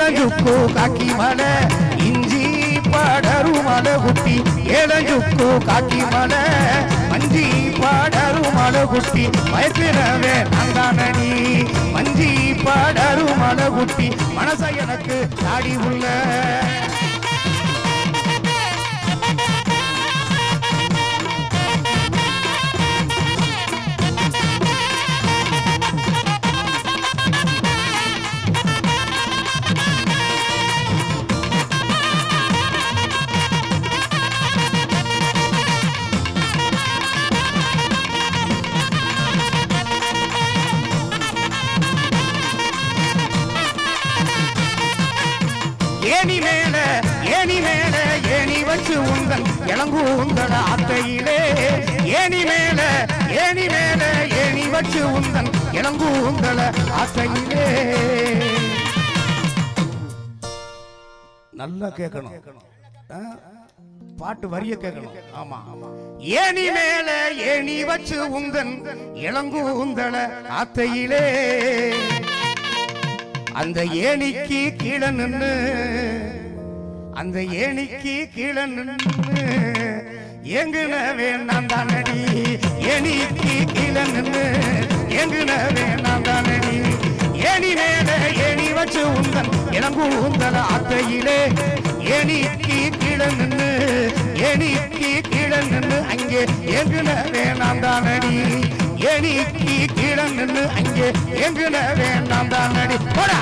ஏழஞ்சுக்கு காக்கி மலை இஞ்சி பாடரு மலை குட்டி ஏழஞ்சுக்கு காக்கி மலை மஞ்சி பாடரு மலை குட்டி வயசுலவே நான்தானடி மஞ்சி பாடரு மலை குட்டி மனச எனக்கு தாடி உள்ள ஏனி மேல ஏனி வச்சு உங்கள் இளங்கூந்தட ஆத்தையிலே ஏனி மேல ஏனி வச்சு உங்கள் இளங்கூந்தட ஆத்தையிலே நல்லா கேட்கணும் பாட்டு வரிய கேட்கணும் ஆமா ஏனி மேல ஏனி வச்சு உங்கள் இளங்கூந்தட ஆத்தையிலே அந்த ஏணிக்கு கீழே நின்று அந்த ஏணிக்கு கீழே நின்று எங்குனவே நான் தானடி ஏணிக்கு கீழே நின்று எங்குனவே நான் தானடி ஏணி மேல ஏணி வச்சு உந்தன் இளங்கூந்தல ஆத்தையிலே ஏணிக்கு கீழே நின்று ஏணிக்கு கீழே நின்று அங்கே எங்குனவே நான் தானடி ஏணிக்கு கீழே நின்று அங்கே எங்குனவே நான் தானடி போடா